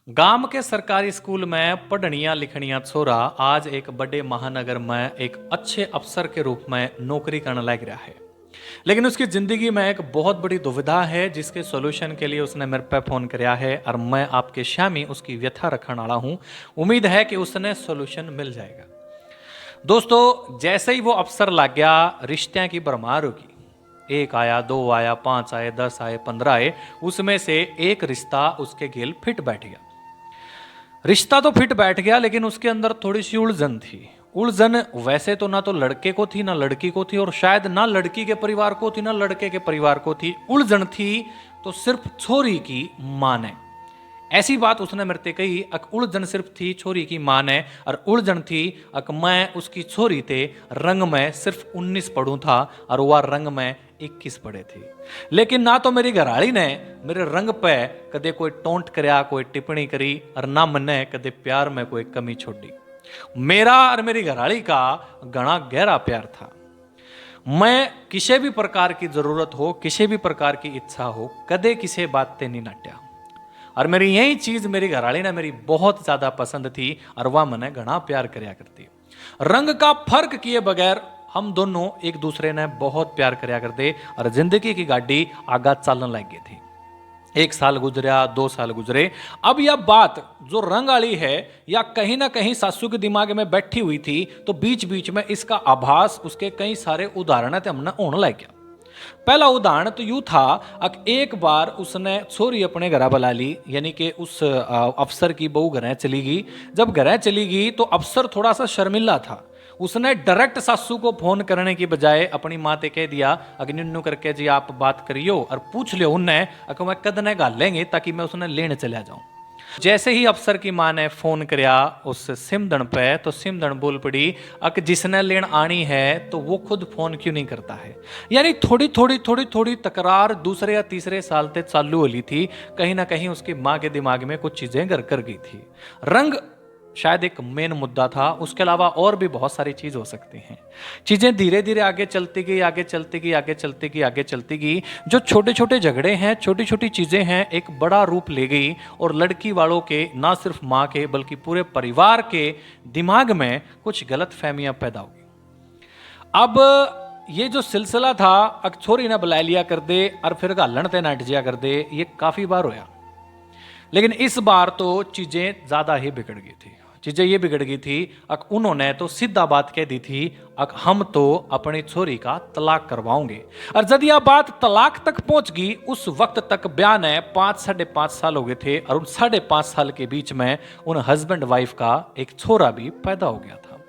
गांव के सरकारी स्कूल में पढ़निया लिखनिया छोरा आज एक बड़े महानगर में एक अच्छे अफसर के रूप में नौकरी करने लग रहा है। लेकिन उसकी जिंदगी में एक बहुत बड़ी दुविधा है जिसके सॉल्यूशन के लिए उसने मेरे पे फोन किया है और मैं आपके सामने उसकी व्यथा रखने वाला हूं। उम्मीद है कि उसने सॉल्यूशन मिल जाएगा। दोस्तों, जैसे ही वो अफसर लग गया, रिश्तियां की भरमार होगी। एक आया, दो आया, 5 आए, 10 आए, 15 आए, उसमें से एक रिश्ता उसके गेल फिट बैठ गया। रिश्ता तो फिट बैठ गया, लेकिन उसके अंदर थोड़ी सी उलझन थी। उलझन वैसे तो ना तो लड़के को थी ना लड़की को थी, और शायद ना लड़की के परिवार को थी ना लड़के के परिवार को थी। उलझन थी तो सिर्फ छोरी की मां ने। ऐसी बात उसने मेरे से कही, अक उलझन सिर्फ थी छोरी की मां ने, और उलझन थी अक मैं उसकी छोरी थे रंग में सिर्फ 19 पढ़ू था और वह रंग में 21 पढ़े थे। लेकिन ना तो मेरी घराड़ी ने मेरे रंग पे कदे कोई टोंट करया, कोई टिप्पणी करी, और ना मैंने कदे प्यार में कोई कमी छोड़ी। मेरा और मेरी घराड़ी का घना गहरा प्यार था। मैं किसी भी प्रकार की जरूरत हो, किसी भी प्रकार की इच्छा हो, कदे किसी बात ते नहीं नट्या। और मेरी यही चीज मेरी घराड़ी ने मेरी बहुत ज्यादा पसंद थी और वह मैंने घना प्यार करया करती। रंग का फर्क किए बगैर हम दोनों एक दूसरे ने बहुत प्यार करया करते और जिंदगी की गाड़ी आगा चलने लग गई थी। 1 साल गुजरा, 2 साल गुजरे। अब यह बात जो रंग वाली है या कहीं ना कहीं सासू के दिमाग में बैठी हुई थी, तो बीच बीच में इसका आभास उसके कई सारे उदाहरण थे हमने होने लग गया। पहला उदाहरण तो यूं था, एक बार उसने छोरी अपने घर बुला ली, यानी कि उस अफसर की बहू घर चली गई। जब घर चली गई तो अफसर थोड़ा सा शर्मिला था। उसने डायरेक्ट सासू को फोन करने की बजाय अपनी माँ से कह दिया, अग्निन्नु करके जी आप बात करियो और पूछ लियो उन्हें, मैं कद ने गाल लेंगे ताकि मैं उसने लेने चला जाऊं। जैसे ही अफसर की मां ने फोन करया उस सिमदन पे, तो सिमदन बोल पड़ी, जिसने लेन आनी है तो वो खुद फोन क्यों नहीं करता है। यानी थोड़ी थोड़ी तकरार दूसरे या तीसरे साल से चालू होली थी। कहीं ना कहीं उसकी मां के दिमाग में कुछ चीजें घर कर गई थी। रंग शायद एक मेन मुद्दा था, उसके अलावा और भी बहुत सारी चीज हो सकती हैं। चीजें धीरे धीरे आगे चलती गई, आगे चलती गई, आगे चलती गई, आगे चलती गई। जो छोटे छोटे झगड़े हैं, छोटी छोटी चीजें हैं, एक बड़ा रूप ले गई और लड़की वालों के, ना सिर्फ माँ के बल्कि पूरे परिवार के दिमाग में कुछ गलत फहमियां पैदा हो गई। अब ये जो सिलसिला था, छोरी ने बुला लिया कर दे और फिर गालन ते नट जिया कर दे, ये काफी बार होया। लेकिन इस बार तो चीजें ज्यादा ही बिगड़ गई थी। चीजें ये बिगड़ गई थी, उन्होंने तो सीधा बात कह दी थी, हम तो अपनी छोरी का तलाक करवाओगे। और जब यह बात तलाक तक पहुंच गई, उस वक्त तक बयान है 5-5.5 साल हो गए थे, और उन 5.5 साल के बीच में उन हस्बैंड वाइफ का एक छोरा भी पैदा हो गया था।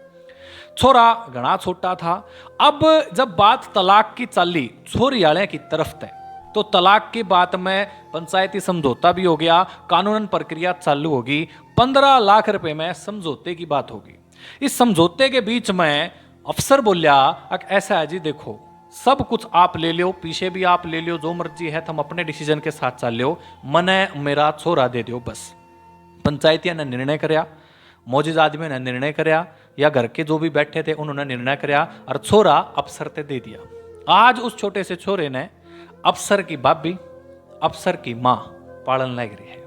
छोरा घना छोटा था। अब जब बात तलाक की चली छोरी वाले की तरफ तय, तो तलाक की बात में पंचायती समझौता भी हो गया, कानूनन प्रक्रिया चालू होगी। 15 लाख रुपए में समझौते की बात होगी। इस समझौते के बीच में अफसर बोलिया, ऐसा है जी, देखो सब कुछ आप ले लो, पीछे भी आप ले लो, जो मर्जी है तुम अपने डिसीजन के साथ चल लो, मने मेरा छोरा दे दो बस। पंचायतिया ने निर्णय करया, मौजूद आदमी ने निर्णय करया, या घर के जो भी बैठे थे उन्होंने निर्णय करया और छोरा अफसर ते दे दिया। आज उस छोटे से छोरे ने अफसर की भाभी, अफसर की मां पालन लग रही है।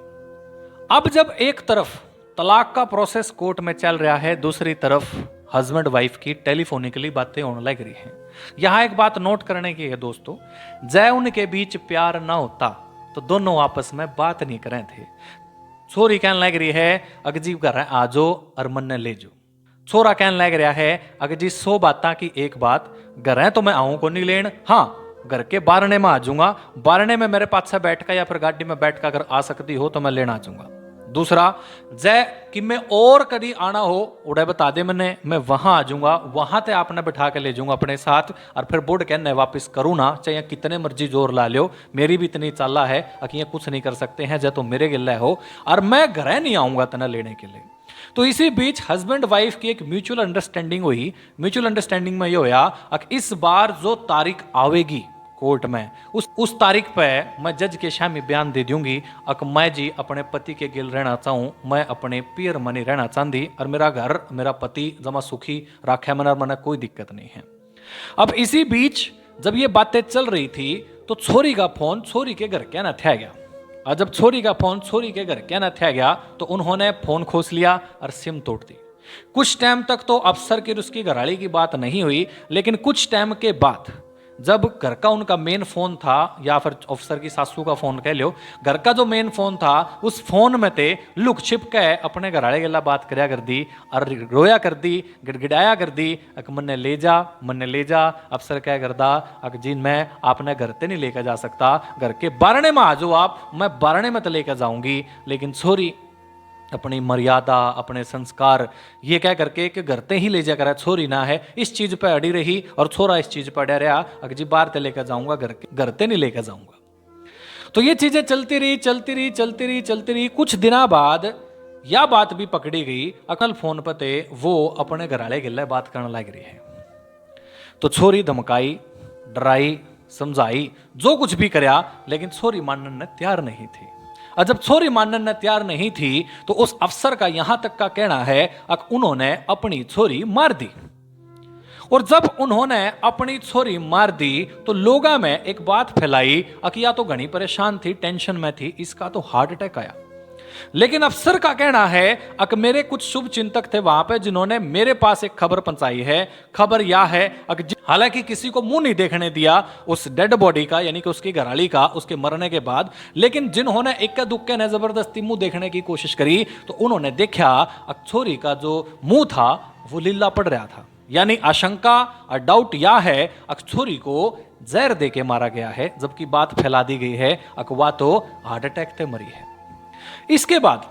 अब जब एक तरफ तलाक का प्रोसेस कोर्ट में चल रहा है, दूसरी तरफ हस्बैंड वाइफ की टेलीफोनिकली बातें होने लग रही हैं। यहां एक बात नोट करने की है दोस्तों, जय उनके बीच प्यार ना होता तो दोनों आपस में बात नहीं कर रहे थे। छोरी कहने लग रही है, अगजीब कर रहे हैं आजो और मन ने ले जो। छोरा कहने लग रहा है, अगर जी 100 बातें की एक बात, घर है तो मैं आऊं को नहीं लेन, हाँ घर के बारने में आ जाऊंगा, बारने में मेरे पास से बैठ कर या फिर गाड़ी में बैठ कर अगर आ सकती हो तो मैं लेना आ जाऊंगा। दूसरा, जय कि मैं और कभी आना हो उड़े बता दे मैंने, मैं वहां आ जाऊंगा, वहां ते आपने बैठा के ले जाऊंगा अपने साथ, और फिर बोर्ड कहने वापस करूँ ना, चाहे कितने मर्जी जोर ला लो, मेरी भी इतनी चाला है कि कुछ नहीं कर सकते हैं, जय तो मेरे गिल्ला हो, और मैं घर नहीं आऊंगा तना लेने के लिए। तो इसी बीच हस्बैंड वाइफ की एक म्यूचुअल अंडरस्टैंडिंग हुई। म्यूचुअल अंडरस्टैंडिंग में ये होया, इस बार जो तारीख आवेगी कोर्ट में, उस तारीख पे मैं जज के सामने बयान दे दूंगी, मैं जी अपने पति के गिल रहना चाहूँ, मैं अपने पियर मनी रहना चाहती, और मेरा घर मेरा पति जमा सुखी राखे, मना कोई दिक्कत नहीं है। अब इसी बीच जब ये बातें चल रही थी तो छोरी का फोन छोरी के घर के ना था गया। और जब छोरी का फोन छोरी के घर क्या न था गया तो उन्होंने फोन खोस लिया और सिम तोड़ दी। कुछ टाइम तक तो अफसर की और उसकी घरवाली की बात नहीं हुई, लेकिन कुछ टाइम के बाद जब घर का उनका मेन फोन था, या फिर अफसर की सासू का फोन कह लो, घर का जो मेन फोन था उस फोन में ते लुक छिप के अपने घरवाले के बात करया कर दी और रोया कर दी, गिड़गिड़ाया कर दी, अक मन्ने ले जा। अफसर क्या करदा, अक जी मैं आपने घर ते नहीं लेकर जा सकता, घर के बारणे में आ जाओ आप, मैं बारणे में तो लेकर जाऊंगी। लेकिन छोरी अपनी मर्यादा, अपने संस्कार ये कह करके कि घर ते ही ले जा कर छोरी ना है, इस चीज पे अड़ी रही और छोरा इस चीज पर अड़ा रहा, अगर जी बाहर ते लेकर जाऊंगा, घर ते नहीं लेकर जाऊंगा। तो ये चीजें चलती रही। कुछ दिना बाद यह बात भी पकड़ी गई, अकल फोन पर ते वो अपने घरवाले गिल्ले बात करने लग रही है। तो छोरी धमकाई, डराई, समझाई, जो कुछ भी करया, लेकिन छोरी मानने ने तैयार नहीं थी। और जब छोरी मानने ने तैयार नहीं थी तो उस अफसर का यहां तक का कहना है कि उन्होंने अपनी छोरी मार दी। और जब उन्होंने अपनी छोरी मार दी तो लोगों में एक बात फैलाई कि या तो घनी परेशान थी, टेंशन में थी, इसका तो हार्ट अटैक आया। लेकिन अफसर का कहना है कि मेरे कुछ शुभ चिंतक थे वहां पे जिन्होंने मेरे पास एक खबर पहुंचाई है। खबर यह है, हालांकि किसी को मुंह नहीं देखने दिया उस डेड बॉडी का, यानी कि उसकी घरवाली का, उसके मरने के बाद, लेकिन जिन्होंने इक्का दुक्के ने जबरदस्ती मुंह देखने की कोशिश करी तो उन्होंने देखा छोरी का जो मुंह था वो लीला पड़ रहा था। यानी आशंका और डाउट यह है छोरी को जहर दे के मारा गया है, जबकि बात फैला दी गई है अकवा तो हार्ट अटैक से मरी है। इसके बाद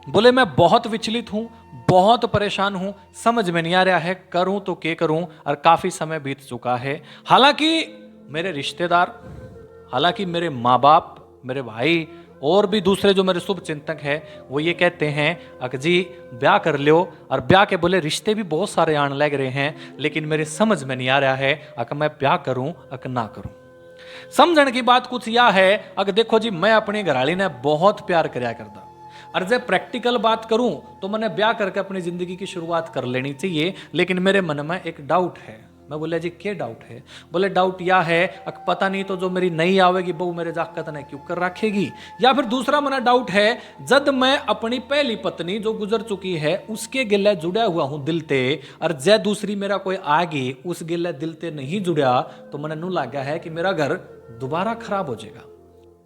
बोले मैं बहुत विचलित हूं, बहुत परेशान हूं, समझ में नहीं आ रहा है करूं तो क्या करूं, और काफी समय बीत चुका है। हालांकि मेरे रिश्तेदार, हालांकि मेरे माँ बाप, मेरे भाई और भी दूसरे जो मेरे शुभ चिंतक हैं वो ये कहते हैं अक जी ब्याह कर लो, और ब्याह के बोले रिश्ते भी बहुत सारे आने लग रहे हैं, लेकिन मेरे समझ में नहीं आ रहा है अक मैं ब्याह करूं अक ना करूं। समझने की बात कुछ यह है, अगर देखो जी मैं अपनी घरवाली ने बहुत प्यार करया करता, और जब प्रैक्टिकल बात करूं तो मैंने ब्याह करके अपनी जिंदगी की शुरुआत कर लेनी चाहिए। लेकिन मेरे मन में एक डाउट है। मैं बोले जी क्या डाउट है? बोले डाउट यह है पता नहीं तो जो मेरी नहीं आवेगी बहू मेरे जाकत ने क्यों कर रखेगी, या फिर दूसरा मना डाउट है जब मैं अपनी पहली पत्नी जो गुजर चुकी है उसके गिले जुड़ा हुआ हूं दिल ते, और जय दूसरी मेरा कोई आगे उस गिले दिल ते नहीं जुड़ा तो मैंने नू लगा है कि मेरा घर दोबारा खराब हो जाएगा।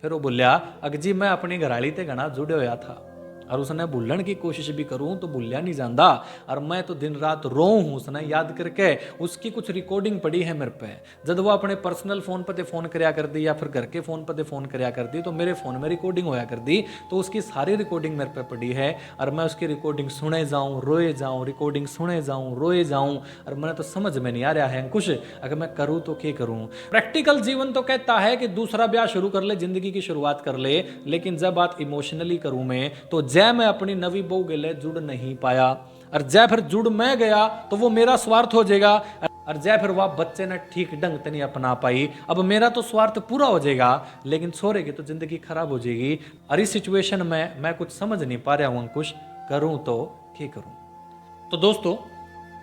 फिर वो बोलिया अग जी मैं अपनी घरवाली ते घना जुड़े होया था, और उसने भूलन की कोशिश भी करूं तो भूलिया नहीं जाता, और मैं तो दिन रात रो हूं उसने याद करके। उसकी कुछ रिकॉर्डिंग पड़ी है मेरे पे, जब वो अपने पर्सनल फोन पर फोन करया कर दी या फिर घर के फोन पर फोन करया कर दी तो मेरे फोन में रिकॉर्डिंग होया कर दी, तो उसकी सारी रिकॉर्डिंग मेरे पे पड़ी है, और मैं उसकी रिकॉर्डिंग सुने जाऊं रोए जाऊं, रिकॉर्डिंग सुने जाऊं रोए जाऊं, और मैंने तो समझ में नहीं आ रहा है अंकुश अगर मैं करूं तो क्या करूं। प्रैक्टिकल जीवन तो कहता है कि दूसरा ब्याह शुरू कर ले, जिंदगी की शुरुआत कर ले, लेकिन जब बात इमोशनली करूं मैं तो जय मैं अपनी नवी बहू गिले जुड़ नहीं पाया, और जय फिर जुड़ मैं गया तो वो मेरा स्वार्थ हो जाएगा, और जय फिर वह बच्चे ने ठीक ढंग से नहीं अपना पाई, अब मेरा तो स्वार्थ पूरा हो जाएगा लेकिन छोरे की तो जिंदगी खराब हो जाएगी। और इस सिचुएशन में मैं कुछ समझ नहीं पा रहा हूं अंकुश, करूं तो क्या करूं। तो दोस्तों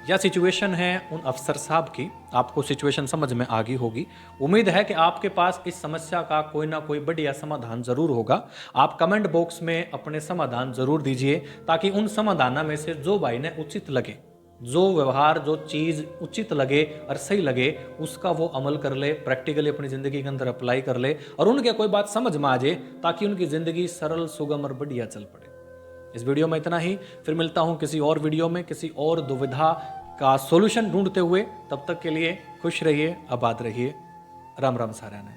यह सिचुएशन है उन अफसर साहब की, आपको सिचुएशन समझ में आ गई होगी। उम्मीद है कि आपके पास इस समस्या का कोई ना कोई बढ़िया समाधान जरूर होगा। आप कमेंट बॉक्स में अपने समाधान जरूर दीजिए, ताकि उन समाधानों में से जो भाई ने उचित लगे, जो व्यवहार जो चीज़ उचित लगे और सही लगे उसका वो अमल कर ले, प्रैक्टिकली अपनी ज़िंदगी के अंदर अप्लाई कर ले, और उनके कोई बात समझ में आ जाए ताकि उनकी ज़िंदगी सरल सुगम और बढ़िया चल पड़े। इस वीडियो में इतना ही, फिर मिलता हूं किसी और वीडियो में किसी और दुविधा का सॉल्यूशन ढूंढते हुए। तब तक के लिए खुश रहिए, आबाद रहिए। राम राम सारा ने।